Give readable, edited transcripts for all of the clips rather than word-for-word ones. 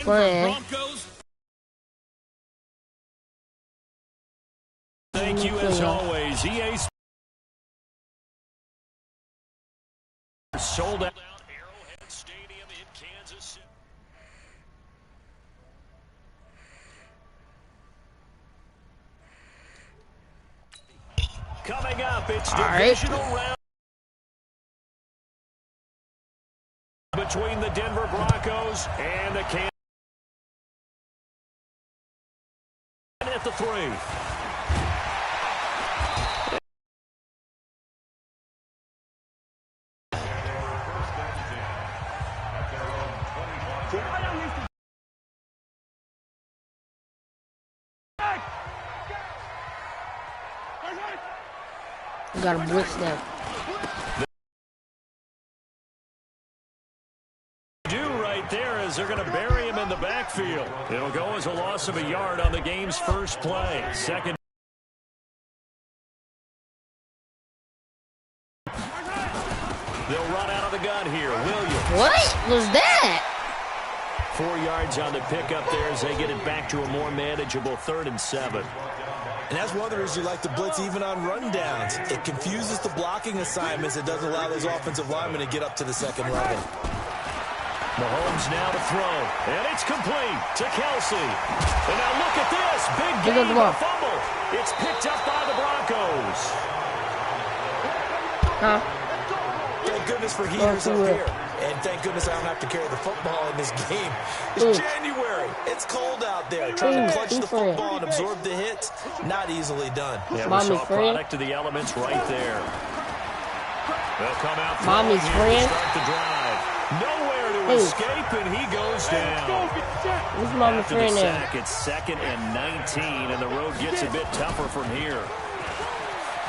Playing. Thank you as always. EA sold out Arrowhead Stadium in Kansas City. Coming up, it's divisional round between the Denver Broncos and the Kansas at the 3. Got a blitz now. Right there is they're going to bury him in the backfield. It'll go as a loss of a yard on the game's first play. Second. They'll run out of the gun here. Williams. What was that? 4 yards on the pickup there as they get it back to a more manageable 3rd and 7. And that's one of the reasons you like to blitz even on rundowns. It confuses the blocking assignments. It doesn't allow those offensive linemen to get up to the second level. Mahomes now to throw, and it's complete to Kelsey. And now look at this, big game, a fumble. It's picked up by the Broncos. Huh? Thank goodness for heaters up here. And thank goodness I don't have to carry the football in this game. It's January. It's cold out there. Trying to clutch the football and absorb the hits, not easily done. Yeah, we saw a product of the elements right there. They'll come out Mommy's friend. Start the drive. Nowhere to escape, and he goes down. Who's Mommy's friend there? It's 2nd and 19, and the road gets a bit tougher from here.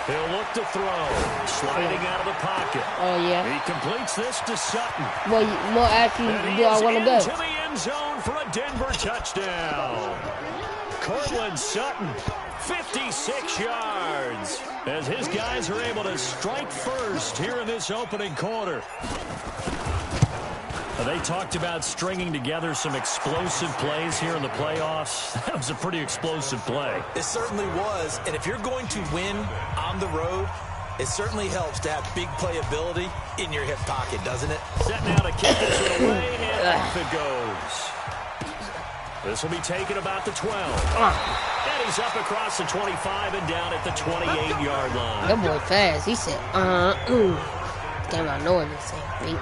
He'll look to throw. Sliding out of the pocket. Oh, yeah. He completes this to Sutton. Well, actually, do I want to go? Into the end zone for a Denver touchdown. Cortland Sutton, 56 yards. As his guys are able to strike first here in this opening quarter. They talked about stringing together some explosive plays here in the playoffs. That was a pretty explosive play. It certainly was. And if you're going to win on the road, it certainly helps to have big playability in your hip pocket, doesn't it? Set now to kick this one away, and off it goes. This will be taken about the 12. And he's up across the 25 and down at the 28-yard line. That boy fast. He said, Damn, I know what he said.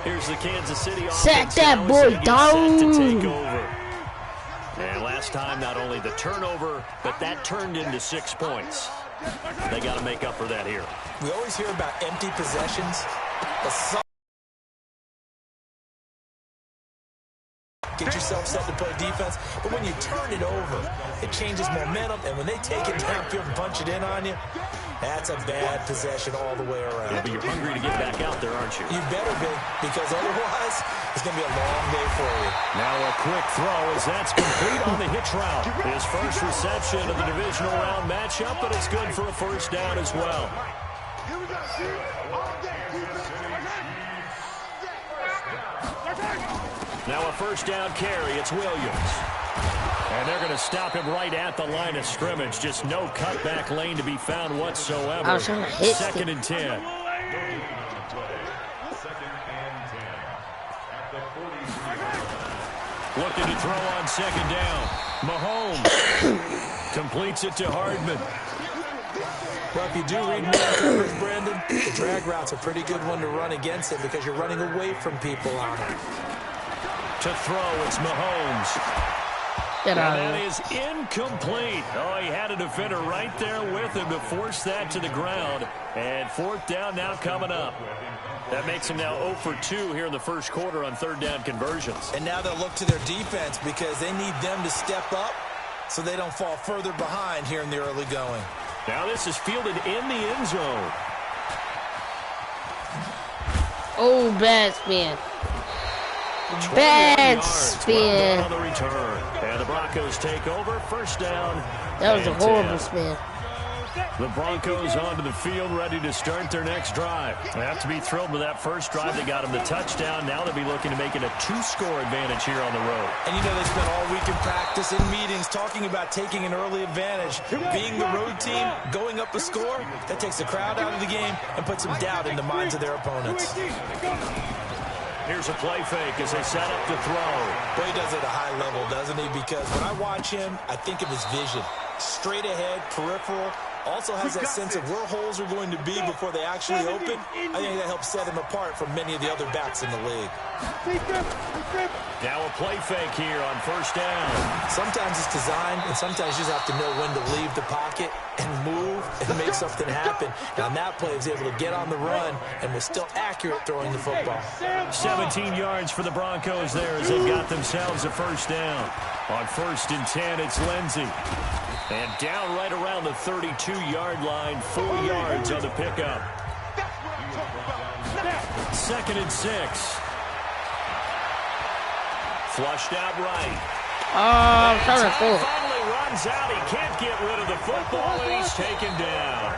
Here's the Kansas City offense. Sack that boy down. To take over. And last time, not only the turnover, but that turned into 6 points. They got to make up for that here. We always hear about empty possessions. Get yourself set to play defense. But when you turn it over, it changes momentum. And when they take it downfield and punch it in on you, that's a bad possession all the way around. Yeah, but you're hungry to get back out there, aren't you? You better be, because otherwise it's going to be a long day for you. Now a quick throw as that's complete on the hitch route. His first reception of the divisional round matchup, but it's good for a first down as well. Now a first down carry. It's Williams. And they're going to stop him right at the line of scrimmage. Just no cutback lane to be found whatsoever. 2nd and 10. Looking to throw on 2nd down. Mahomes completes it to Hardman. Well, if you do read man coverage, Brandon, the drag route's a pretty good one to run against it because you're running away from people on it. To throw, it's Mahomes. And that is incomplete. Oh, he had a defender right there with him to force that to the ground. And 4th down now coming up. That makes him now 0 for 2 here in the first quarter on 3rd down conversions. And now they'll look to their defense because they need them to step up so they don't fall further behind here in the early going. Now this is fielded in the end zone. Oh, bad spin. Bad spin. On the return. And the Broncos take over. First down. That was a horrible spin. The Broncos onto the field, ready to start their next drive. They have to be thrilled with that first drive. They got them the touchdown. Now they'll be looking to make it a 2-score advantage here on the road. And you know, they spent all week in practice and meetings talking about taking an early advantage. Being the road team, going up a score, that takes the crowd out of the game and puts some doubt in the minds of their opponents. Here's a play fake as they set up to throw. Boy, he does it at a high level, doesn't he? Because when I watch him, I think of his vision. Straight ahead, peripheral, also has that sense of where holes are going to be before they actually open. I think that helps set him apart from many of the other backs in the league. Now a play fake here on first down. Sometimes it's designed, and sometimes you just have to know when to leave the pocket and move and make something happen. And on that play, he was able to get on the run and was still accurate throwing the football. 17 yards for the Broncos there as they've got themselves a first down. On 1st and 10, it's Lindsey. And down right around the 32-yard line, 4 yards on the pickup. 2nd and 6. Flushed out right. Finally runs out. He can't get rid of the football, and he's taken down.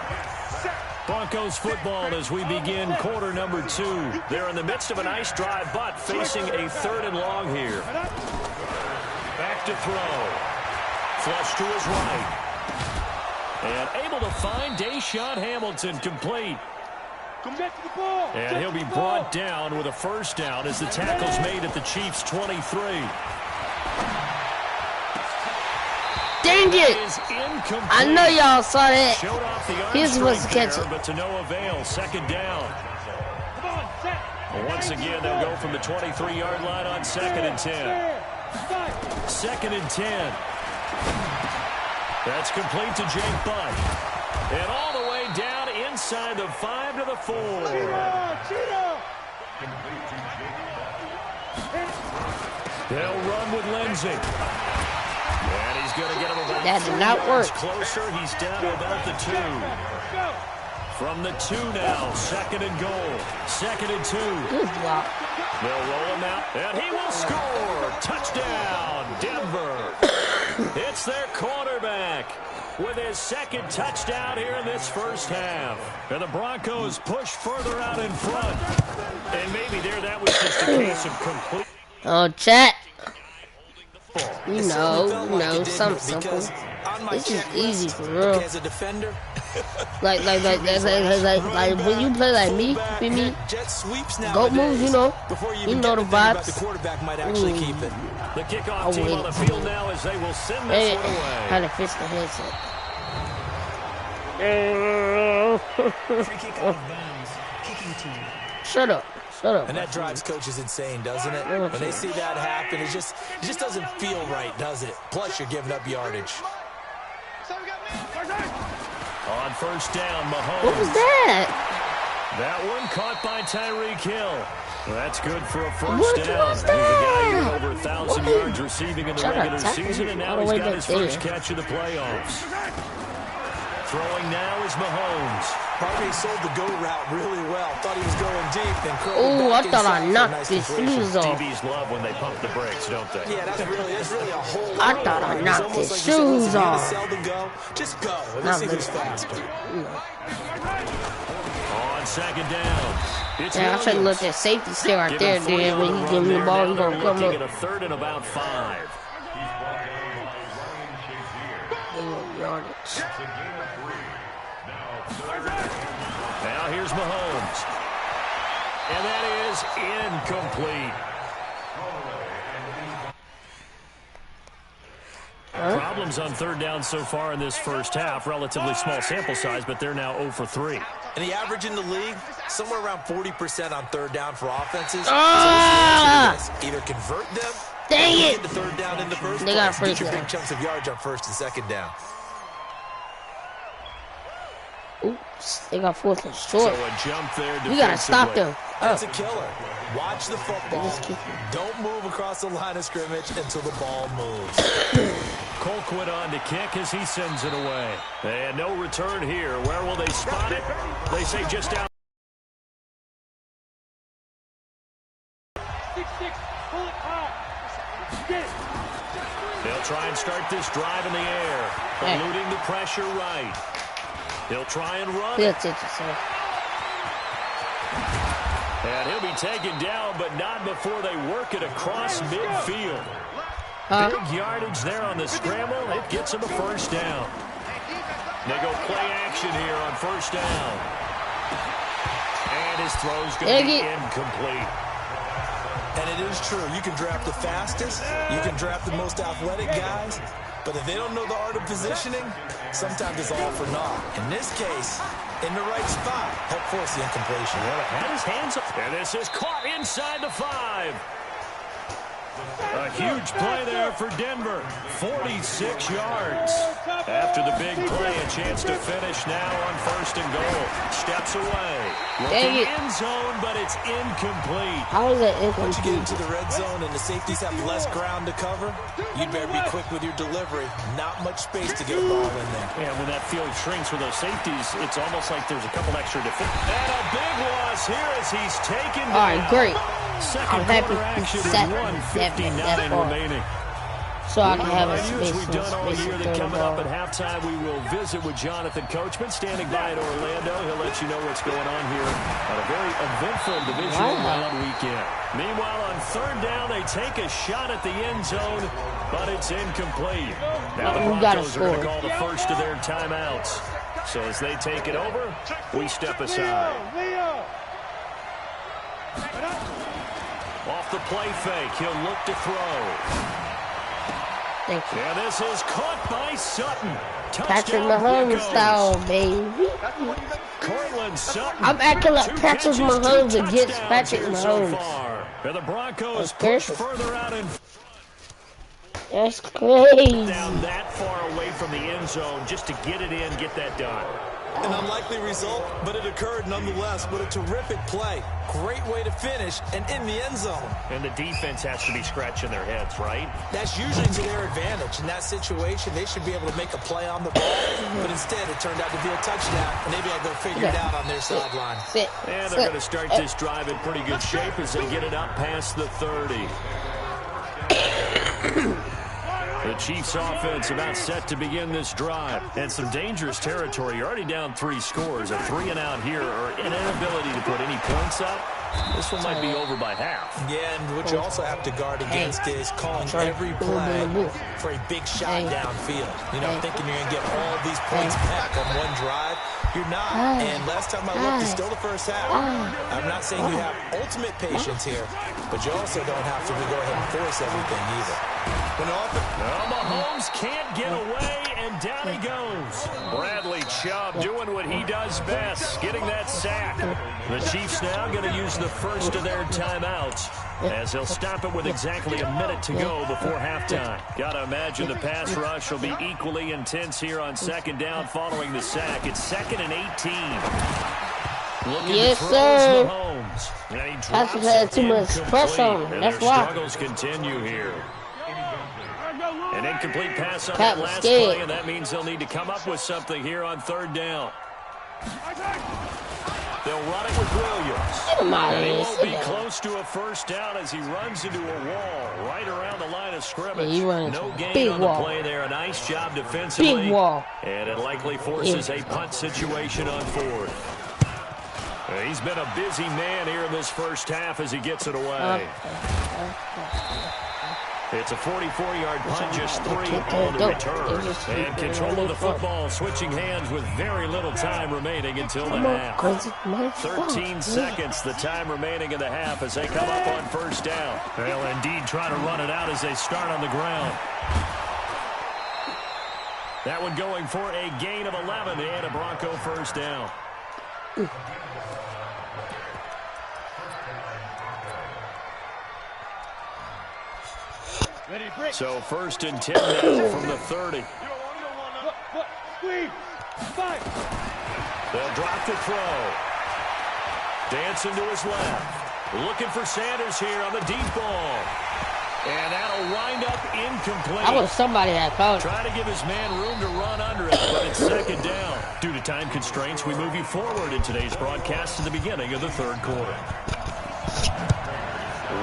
Broncos football as we begin quarter number 2. They're in the midst of a nice drive, but facing a 3rd and long here. Back to throw. Flush to his right. And able to find Deshaun Hamilton complete. And he'll be brought down with a first down as the tackle's made at the Chiefs' 23. Dang it! I know y'all saw that. He was supposed to catch it. But to no avail, 2nd down. Once again, they'll go from the 23-yard line on 2nd and 10. 2nd and 10. That's complete to Jake Butt. And all the way down inside the 5 to the 4. They'll run with Lindsey. And he's going to get him about that did not work. Closer, he's down to about the 2. From the 2 now, 2nd and goal. 2nd and 2. Good block. They'll roll him out, and he will score. Touchdown, Denver. It's their quarterback with his 2nd touchdown here in this first half. And the Broncos push further out in front. And maybe that was just a case of complete. Oh, chat. You know, something simple. This is easy for real. As a defender, like when you play like me, go moves, you know the vibes. The quarterback might actually keep it. The kickoff team on the field now as they will send this one away. How to fix the headset. Free kick out of bounds. Kicking team. Shut up. And that drives coaches insane, doesn't it? When they see that happen, it just doesn't feel right, does it? Plus, you're giving up yardage. On first down, Mahomes. What was that? That one caught by Tyreek Hill. That's good for a first down. Was He's a guy who that? had over 1,000 yards receiving in the regular season, and now he's got his first catch of the playoffs. Throwing now is Mahomes. Harvey sold the go route really well. Thought he was going deep. Oh, I thought I knocked his shoes off. DBs love when they pump the brakes, don't they? Yeah, that's really a whole lot. I thought I knocked his shoes off. Just go. Let's see who's faster. On 2nd down. Yeah, I should look at safety still right there, dude. When he give me the ball, he's gonna come up. At a 3rd and about 5. Yardage. Now here's Mahomes. And that is incomplete. Problems on 3rd down so far in this first half. Relatively small sample size, but they're now 0 for 3. And the average in the league, somewhere around 40% on 3rd down for offenses. Ah! So either convert them, dang it! get the 3rd down in the first They got place, first get your down. big chunks of yards on 1st and 2nd down. Oops, they got 4th and So short. a jump there. You gotta stop them. That's a killer. Watch the football. Don't move across the line of scrimmage until the ball moves. Colquitt on to kick as he sends it away. And no return here. Where will they spot it? They say just out. 6-6, pull it high. They'll try and start this drive in the air. Eluding the pressure right. He'll try and run. Pay attention, sir. And he'll be taken down, but not before they work it across midfield. Big yardage there on the scramble. It gets him a first down. They go play action here on first down. And his throw's going to be incomplete. And it is true. You can draft the fastest. You can draft the most athletic guys. But if they don't know the art of positioning, sometimes it's all for naught. In this case, in the right spot, help force the incompletion. Well, it had his hands up. And this is caught inside the 5. A huge play there for Denver. 46 yards. After the big play, a chance to finish now on first and goal. Steps away. Looking end zone, but it's incomplete. How is that incomplete? Once you get into the red zone and the safeties have less ground to cover, you'd better be quick with your delivery. Not much space to get a ball in there. Yeah, when that field shrinks with those safeties, it's almost like there's a couple extra defenders. And a big loss here as he's taken down. All right, great. Second quarter action with 1:59 remaining. So I can have a As we've done all year, that coming up at ball. halftime, we will visit with Jonathan Coachman, standing by in Orlando. He'll let you know what's going on here on a very eventful divisional round weekend. Meanwhile, on third down, they take a shot at the end zone, but it's incomplete. Now the Broncos are going to call the first of their timeouts. So as they take it over, we step aside. Off the play fake, he'll look to throw. Thank you. And this is caught by Sutton. Patrick Mahomes style, baby. Cortland Sutton. I'm acting like Patrick Mahomes against Patrick Mahomes. So far. And the Broncos push further out in. That's crazy. Down that far away from the end zone just to get it in, get that done. An unlikely result, but it occurred nonetheless. But a terrific play. Great way to finish and in the end zone. And the defense has to be scratching their heads, right? That's usually to their advantage. In that situation, they should be able to make a play on the ball. But instead, it turned out to be a touchdown, and maybe I go figure it out on their sideline. And they're going to start this drive in pretty good shape as they get it up past the 30. The Chiefs offense about set to begin this drive. And some dangerous territory. You're already down 3 scores. A 3 and out here or an inability to put any points up. This one might be over by half. Yeah, and what you also have to guard against is calling every play for a big shot downfield. You know, thinking you're going to get all these points back on one drive. You're not. And last time I looked, it's still the first half. I'm not saying you have ultimate patience here, but you also don't have to go ahead and force everything either. Mahomes can't get away, and down he goes. Bradley Chubb doing what he does best, getting that sack. The Chiefs now going to use the first of their timeouts, as they'll stop it with exactly a minute to go before halftime. Got to imagine the pass rush will be equally intense here on second down following the sack. It's 2nd and 18. Looking yes, to sir. Mahomes. And he Patrick had too much pressure on him. That's why. Struggles continue here. An incomplete pass on that last play, and that means they'll need to come up with something here on third down. They'll run it with Williams. And he won't be close to a first down as he runs into a wall right around the line of scrimmage. No gain on the play there. A nice job defensively. Big wall. And it likely forces a punt situation on fourth. He's been a busy man here in this first half as he gets it away. It's a 44-yard punt, just 3 on the return. And control of the football, switching hands with very little time remaining until the half. 13 seconds, the time remaining in the half as they come up on first down. They'll indeed try to run it out as they start on the ground. That one going for a gain of 11 and a Bronco first down. So 1st and 10 now from the 30. They'll drop the throw. Dancing to his left. Looking for Sanders here on the deep ball. And that'll wind up incomplete. I wish somebody had caught it. Trying to give his man room to run under it, but it's 2nd down. Due to time constraints, we move you forward in today's broadcast to the beginning of the 3rd quarter.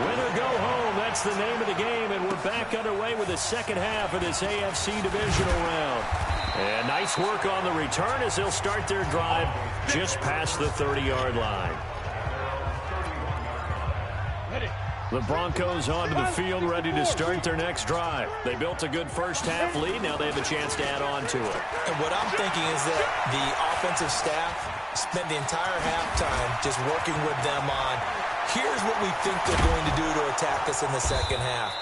Winner go home. That that's the name of the game, and we're back underway with the second half of this AFC divisional round. And nice work on the return as they'll start their drive just past the 30-yard line. The Broncos onto the field, ready to start their next drive. They built a good first-half lead. Now they have a chance to add on to it. And what I'm thinking is that the offensive staff spent the entire halftime just working with them on, here's what we think they're going to do to attack us in the second half.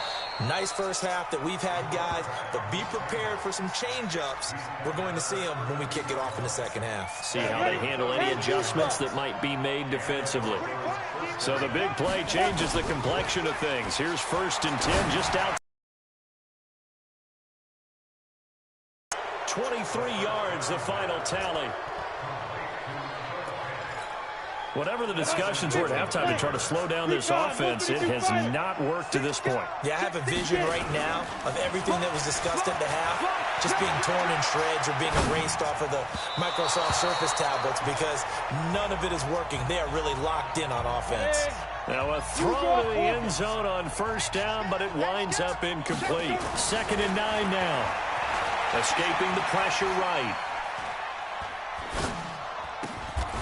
Nice first half that we've had, guys, but be prepared for some change-ups. We're going to see them when we kick it off in the second half. See how they handle any adjustments that might be made defensively. So the big play changes the complexion of things. Here's 1st and 10 just out. 23 yards, the final tally. Whatever the discussions were at halftime to try to slow down this offense, it has not worked to this point. Yeah, I have a vision right now of everything that was discussed at the half just being torn in shreds or being erased off of the Microsoft Surface tablets because none of it is working. They are really locked in on offense. Now a throw to the end zone on 1st down, but it winds up incomplete. 2nd and 9 now. Escaping the pressure right.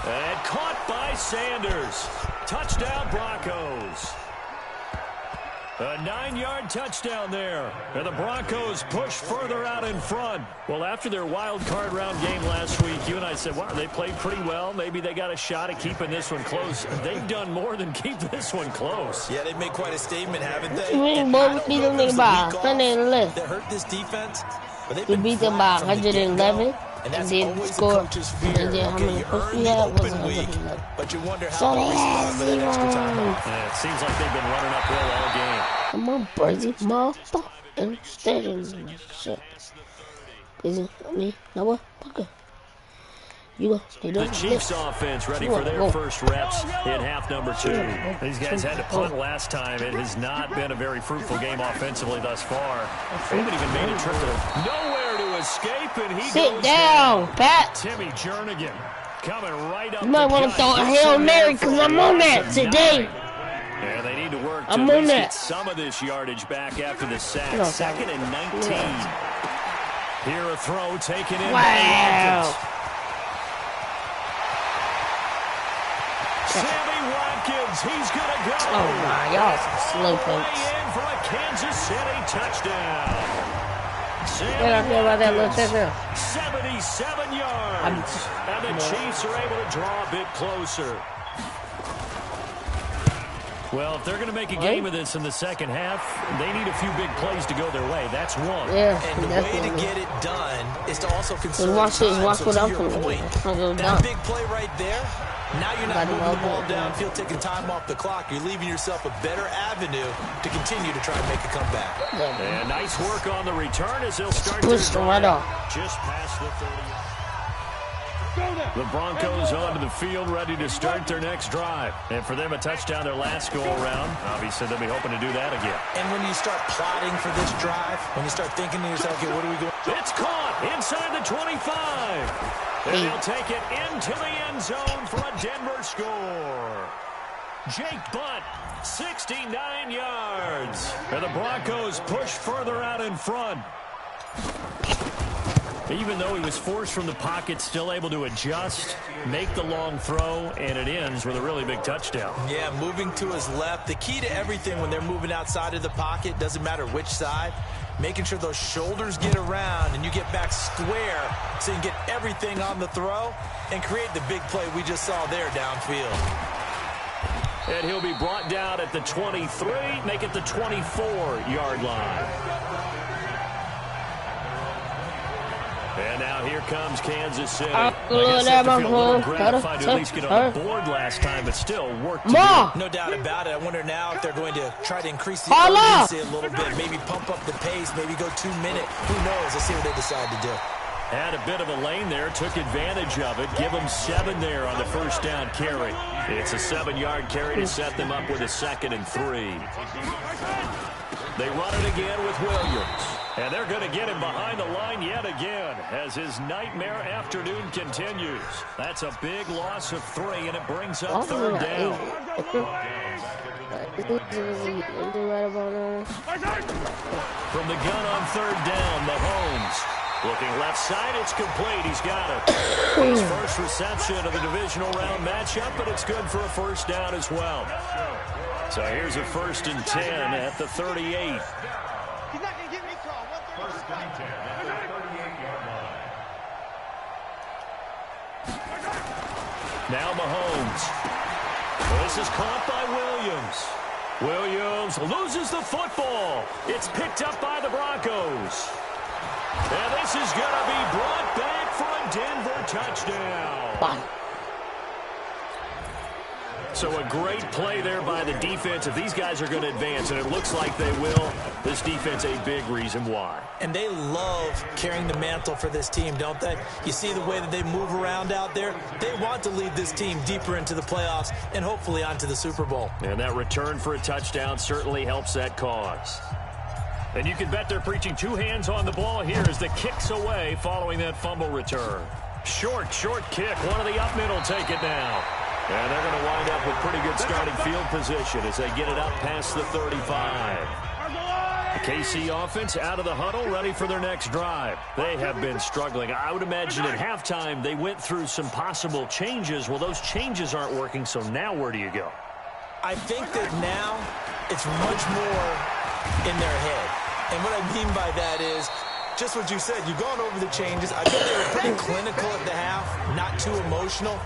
And caught by Sanders. Touchdown, Broncos. A 9-yard touchdown there. And the Broncos push further out in front. Well, after their wild card round game last week, you and I said, wow, they played pretty well. Maybe they got a shot at keeping this one close. They've done more than keep this one close. Yeah, they've made quite a statement, haven't they? That hurt this defense. We beat them by 111. And then score. And then how many points we had was 111. But you wonder how they respond for that extra time off. Yeah, it seems like they've been running uphill all game. Come on, Brady, motherfucker. Shit. Busy, me, no fucker. You go. The Chiefs offense ready for their first reps in half number 2. These guys had to punt last time. It has not been a very fruitful game offensively thus far. They haven't even made a trip to nowhere to escape, and he Sit goes down, Pat. Timmy Jernigan coming right up. You might want to throw a Hail Mary because I'm on that today. Yeah, they need to work to I'm at on least that. get some of this yardage back after the sack. 2nd and 19. Here a throw taken in by Watkins. Sammy Watkins, he's going to go. Oh, my, y'all some slow folks. In for a Kansas City touchdown. What I feel about that little touchdown? 77 yards. And the Chiefs are able to draw a bit closer. Well, if they're going to make a game of this in the second half, they need a few big plays to go their way. That's one. Yeah, and the way to get it done is to also conserve watch time. Watch what I'm Point, that big play right there, now you're not moving the ball downfield, taking time off the clock. You're leaving yourself a better avenue to continue to try and make a comeback. And nice work on the return as they'll start their drive right off. just past the 30. The Broncos onto the field ready to start their next drive. And for them, a touchdown their last go-around. Obviously, they'll be hoping to do that again. And when you start plotting for this drive, when you start thinking to yourself, okay, what are we going to do? It's caught inside the 25. And they'll take it into the end zone for a Denver score. Jake Butt, 69 yards. And the Broncos push further out in front. Even though he was forced from the pocket, still able to adjust, make the long throw, and it ends with a really big touchdown. Yeah, moving to his left. The key to everything when they're moving outside of the pocket, doesn't matter which side, making sure those shoulders get around and you get back square so you can get everything on the throw and create the big play we just saw there downfield. And he'll be brought down at the 23, make it the 24-yard line. And now here comes Kansas City. I guess they have to feel a little gratified to at least get on the board last time, but still work to do. No doubt about it. I wonder now if they're going to try to increase the urgency a little bit, maybe pump up the pace, maybe go 2 minutes. Who knows? Let's see what they decide to do. Had a bit of a lane there, took advantage of it. Give them 7 there on the first down carry. It's a 7-yard carry to set them up with a 2nd and 3. They run it again with Williams. And they're going to get him behind the line yet again as his nightmare afternoon continues. That's a big loss of 3, and it brings up 3rd down. From the gun on third down, Mahomes. Looking left side, it's complete. He's got it. His first reception of the divisional round matchup, but it's good for a first down as well. So here's a 1st and 10 at the 38. He's not going to give me a call. 1st and 10 at the 38-yard line. Now Mahomes. This is caught by Williams. Williams loses the football. It's picked up by the Broncos. And this is going to be brought back for a Denver touchdown. Bye. So a great play there by the defense. If these guys are going to advance, and it looks like they will, this defense a big reason why. And they love carrying the mantle for this team, don't they? You see the way that they move around out there? They want to lead this team deeper into the playoffs and hopefully onto the Super Bowl. And that return for a touchdown certainly helps that cause. And you can bet they're preaching 2 hands on the ball here as the kick's away following that fumble return. Short kick. One of the up middle take it now. And they're going to wind up with pretty good starting field position as they get it up past the 35. The KC offense out of the huddle, ready for their next drive. They have been struggling. I would imagine at halftime they went through some possible changes. Well, those changes aren't working, so now where do you go? I think that now it's much more in their head. And what I mean by that is just what you said. You've gone over the changes. I think they were pretty clinical at the half, not too emotional.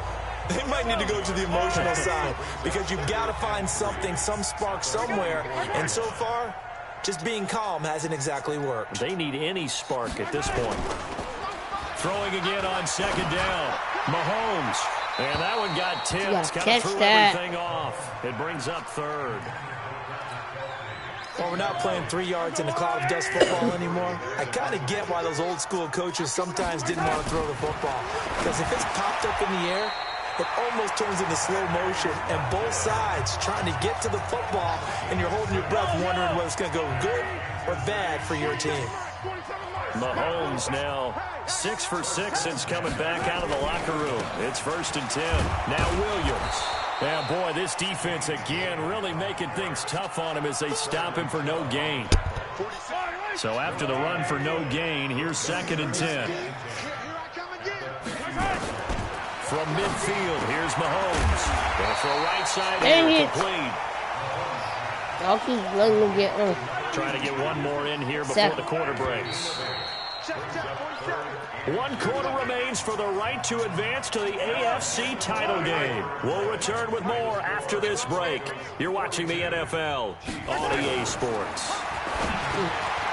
They might need to go to the emotional side because you've got to find something, some spark somewhere. And so far, just being calm hasn't exactly worked. They need any spark at this point. Throwing again on 2nd down. Mahomes. And that one got tipped. Kind of threw everything off. It brings up 3rd. Well, we're not playing 3 yards in a cloud of dust football anymore. I kind of get why those old school coaches sometimes didn't want to throw the football. Because if it's popped up in the air, it almost turns into slow motion, and both sides trying to get to the football, and you're holding your breath wondering whether it's going to go good or bad for your team. Mahomes now 6 for 6 since coming back out of the locker room. It's 1st and 10. Now Williams. Yeah, boy, this defense again really making things tough on him as they stop him for no gain. So after the run for no gain, here's 2nd and 10. From midfield, here's Mahomes. Going for a right side here, complete. I'll keep letting them get on. Trying to get one more in here before the quarter breaks. 1 quarter remains for the right to advance to the AFC title game. We'll return with more after this break. You're watching the NFL on EA Sports.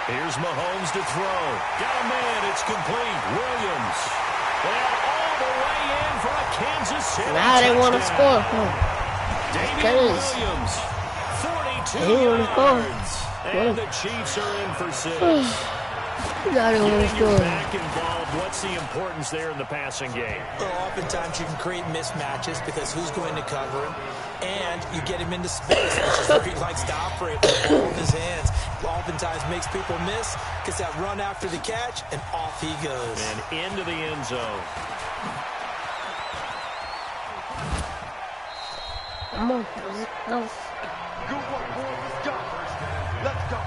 Here's Mahomes to throw. Got a man, it's complete. Williams. And all the way in for a Kansas City now they want to score. Williams, 42 yards. And the Chiefs are in for 6. Now they want to score. Back involved. What's the importance there in the passing game? Well, oftentimes you can create mismatches because who's going to cover him, and you get him into space, which is where he likes to operate with the ball in his hands. Oftentimes makes people miss, gets that run after the catch, and off he goes. And into the end zone. Come on. No. Good work, boys. Let's go. Let's go.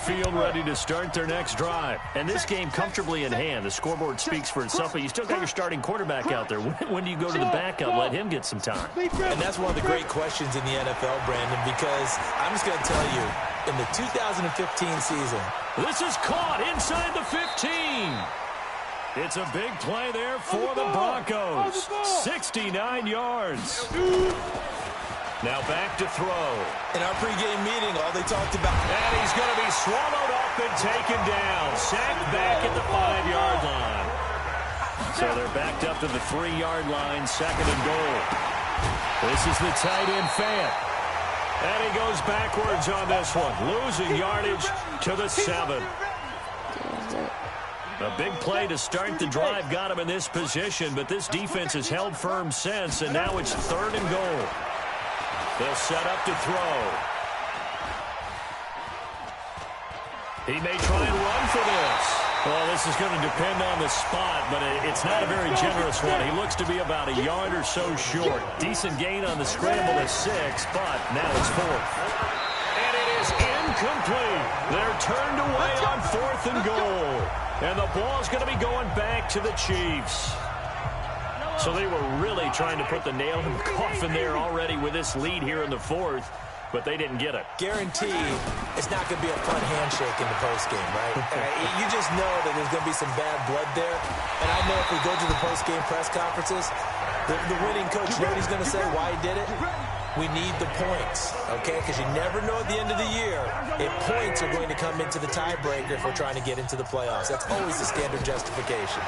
Field ready to start their next drive. And this game comfortably in hand. The scoreboard speaks for itself, but you still got your starting quarterback out there. When do you go to the backup, let him get some time? And that's one of the great questions in the NFL, Brandon, because I'm just going to tell you, in the 2015 season. This is caught inside the 15. It's a big play there for the Broncos. 69 yards. Now back to throw. In our pregame meeting, all they talked about. And he's going to be swallowed up and taken down. Sacked back at the 5-yard line. So they're backed up to the 3-yard line, 2nd and goal. This is the tight end Fant. And he goes backwards on this one. Losing yardage to the 7. A big play to start the drive got him in this position, but this defense has held firm since, and now it's 3rd and goal. They'll set up to throw. He may try and run for this. Well, this is going to depend on the spot, but it's not a very generous one. He looks to be about a yard or so short. Decent gain on the scramble is 6, but now it's 4th. And it is incomplete. They're turned away on 4th and goal. And the ball's going to be going back to the Chiefs. So they were really trying to put the nail in the coffin there already with this lead here in the 4th. But they didn't get it. Guaranteed it's not going to be a fun handshake in the postgame, right? You just know that there's going to be some bad blood there. And I know if we go to the postgame press conferences, the winning coach, you know what he's going to say, why he did it? We need the points, okay? Because you never know at the end of the year if points are going to come into the tiebreaker if we're trying to get into the playoffs. That's always the standard justification.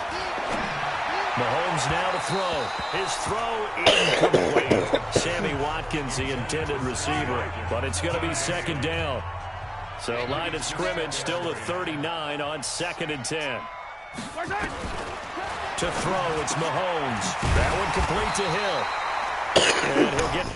Mahomes now to throw. His throw incomplete. Sammy Watkins, the intended receiver, but it's going to be 2nd down. So line of scrimmage still to 39 on 2nd and 10. To throw, it's Mahomes. That one complete to Hill. And he'll get